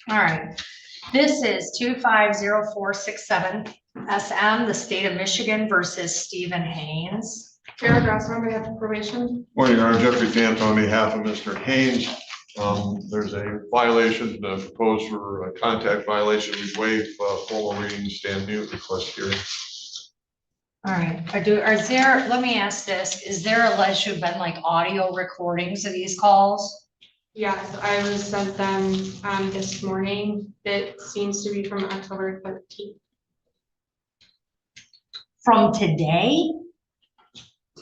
All right, this is 250467 SM, the state of Michigan versus Stephen Haynes. Jared Grosser on behalf of probation. Morning, Your Honor. Jeffrey Fant on behalf of Mr. Haynes. There's a violation proposed for a contact violation. We waive formal reading, stand mute, request hearing. All right, let me ask this, is there alleged to have been like audio recordings of these calls? Yes, I was sent them this morning. It seems to be from October 13th. From today?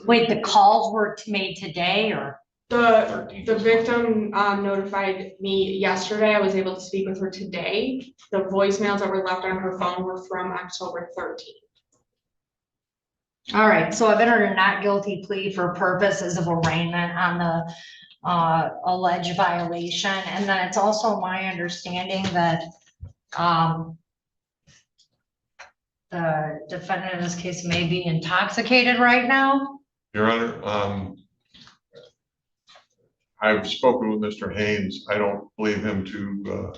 Wait, the calls were made today or? The victim notified me yesterday. I was able to speak with her today. The voicemails that were left on her phone were from October 13th. All right, so I've entered a not guilty plea for purposes of arraignment on the alleged violation. And then it's also my understanding that the defendant in this case may be intoxicated right now. Your Honor, I've spoken with Mr. Haynes. I don't believe him to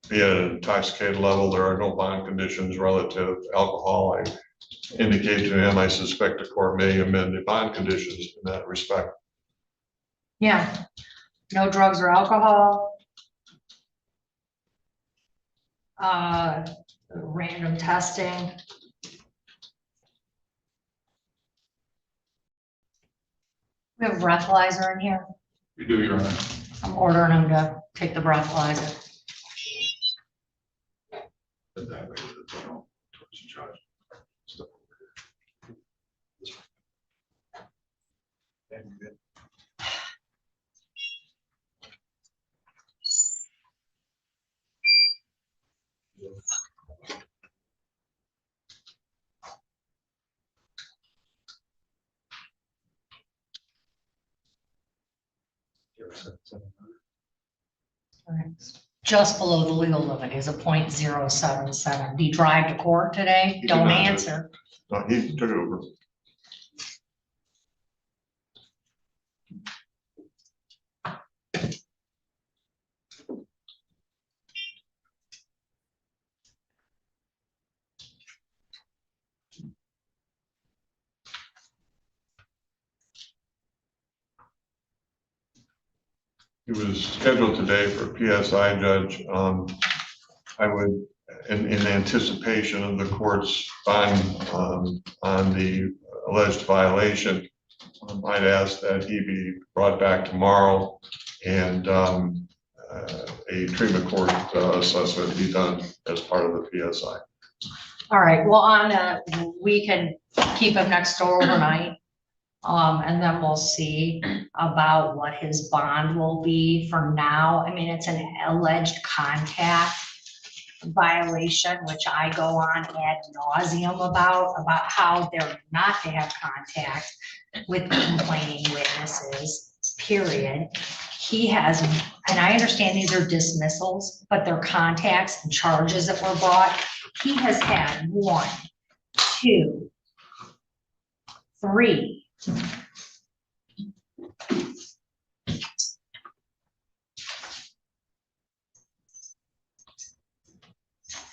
be at an intoxicated level. There are no bond conditions relative to alcohol. I indicated to him I suspect the court may amend the bond conditions in that respect. Yeah, no drugs or alcohol. Random testing. We have a breathalyzer in here. You do, Your Honor. I'm ordering him to take the breathalyzer. Just below the legal limit is a 0.077. Did he drive to court today? He did Don't not. answer. No, he took it over. He was scheduled today for a PSI judge. I would, in anticipation of the court's bond on the alleged violation, I'd ask that he be brought back tomorrow and a treatment court assessment be done as part of the PSI. All right, well, we can keep him next door overnight. And then we'll see about what his bond will be. For now, I mean, it's an alleged contact violation, which I go on ad nauseum about how they're not to have contact with complaining witnesses, period. He has, and I understand these are dismissals, but they're contacts and charges that were brought. He has had 1, 2, 3,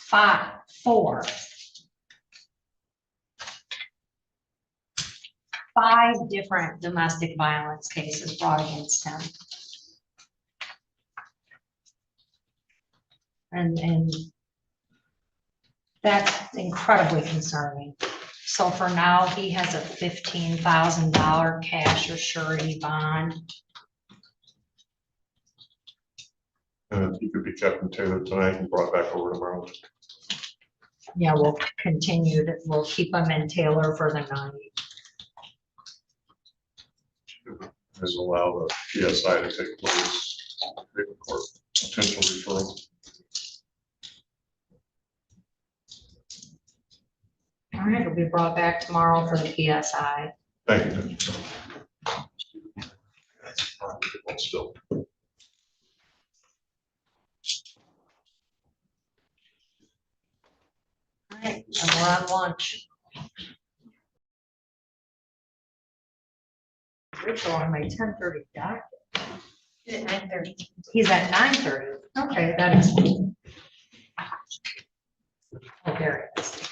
5, 4, 5 different domestic violence cases brought against him. And that's incredibly concerning. So for now, he has a $15,000 cash or surety bond. And if he could be kept in Taylor tonight and brought back over tomorrow. Yeah, we'll we'll keep him in Taylor for the night. As allow the PSI to take place, treatment court potential referral. All right, it'll be brought back tomorrow for the PSI. Thank you. Still. All right, and we're on lunch. Rachel on my 10:30 docket. 9:30. He's at 9:30. Okay, that is. Oh, there it is.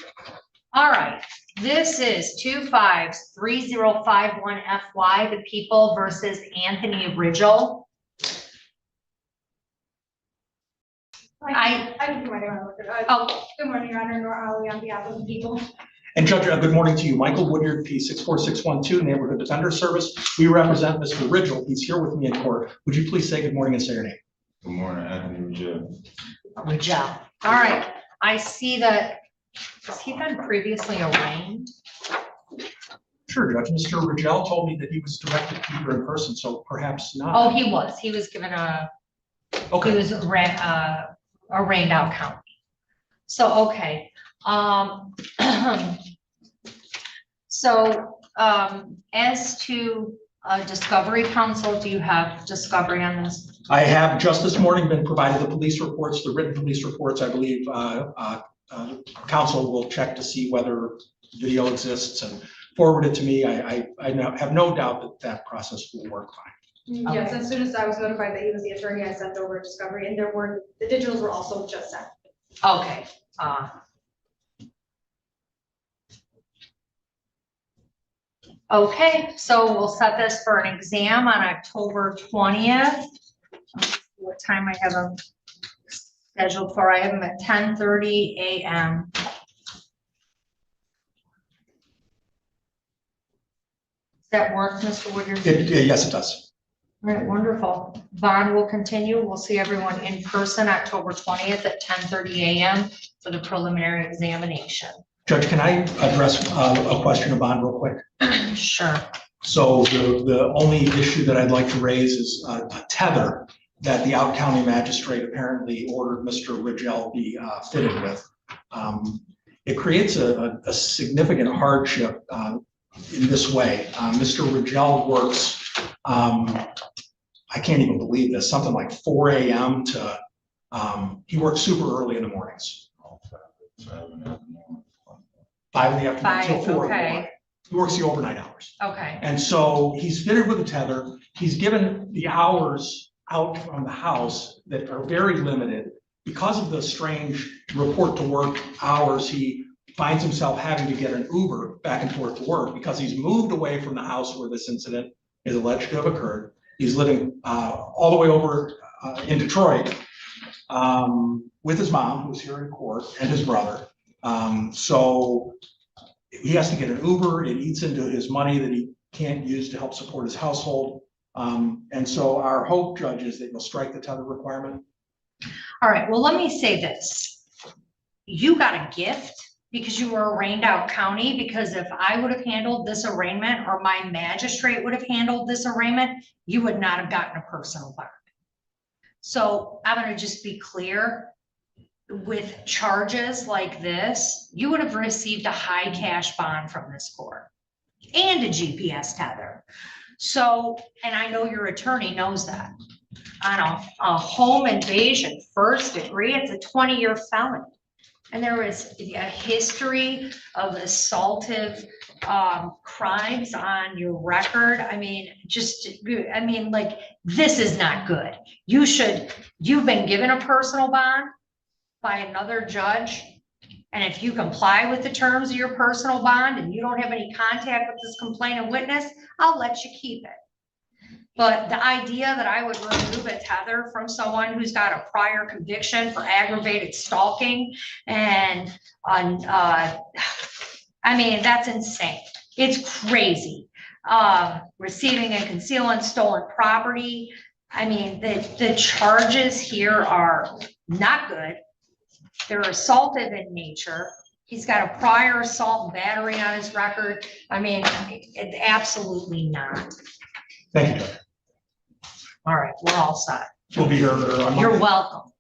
All right, this is 253051 FY, the people versus Anthony Ridgel. I can do whatever. Oh, Good morning, Your Honor, Nora Ali on behalf of the people. And Judge, good morning to you. Michael Woodyard, P 64612, Neighborhood Defender Service. We represent Mr. Ridgel. He's here with me in court. Would you please say good morning and say your name? Good morning, Anthony Ridgel. Ridgel. All right, I see that. Has he been previously arraigned? Sure, Judge. Mr. Ridgel told me that he was directed to you in person, so perhaps not. Oh, he was. He was given a. Okay. He was arraigned out county. So, okay. As to discovery counsel, do you have discovery on this? I have just this morning been provided the police reports, the written police reports. I believe counsel will check to see whether video exists and forward it to me. I have no doubt that that process will work fine. Yes, Okay. as soon as I was notified that he was the attorney, I sent over discovery, and the digitals were also just sent. Okay. Okay, so we'll set this for an exam on October 20th. What time I have them scheduled for? I have them at 10:30 a.m. Does that work, Mr. Woodyard? Yes, it does. All right, wonderful. Bond will continue. We'll see everyone in person October 20th at 10:30 a.m. for the preliminary examination. Judge, can I address a question of bond real quick? Sure. So the only issue that I'd like to raise is a tether that the out county magistrate apparently ordered Mr. Ridgel be fitted with. It creates a significant hardship in this way. Mr. Ridgel works, I can't even believe this, something like 4 a.m. to, he works super early in the mornings. 5 in the afternoon till 4 in the morning. He works the overnight hours. Okay. And so he's fitted with a tether. He's given the hours out from the house that are very limited. Because of the strange report to work hours, he finds himself having to get an Uber back and forth to work because he's moved away from the house where this incident is alleged to have occurred. He's living all the way over in Detroit with his mom, who's here in court, and his brother. So he has to get an Uber. It eats into his money that he can't use to help support his household. And so our hope, Judge, is that you'll strike the tether requirement. All right. Well, let me say this. You got a gift because you were arraigned out county, because if I would have handled this arraignment or my magistrate would have handled this arraignment, you would not have gotten a personal bond. So I'm going to just be clear. With charges like this, you would have received a high cash bond from this court and a GPS tether. So, and I know your attorney knows that. On a home invasion, first degree, it's a 20-year felony. And there was a history of assaultive crimes on your record. I mean, like, this is not good. You've been given a personal bond by another judge. And if you comply with the terms of your personal bond and you don't have any contact with this complainant witness, I'll let you keep it. But the idea that I would remove a tether from someone who's got a prior conviction for aggravated stalking and I mean, that's insane. It's crazy. Receiving and concealing stolen property. I mean, the charges here are not good. They're assaultive in nature. He's got a prior assault and battery on his record. I mean, absolutely not. Thank you, Judge. All right, we're all set. We'll be here on Monday. You're welcome.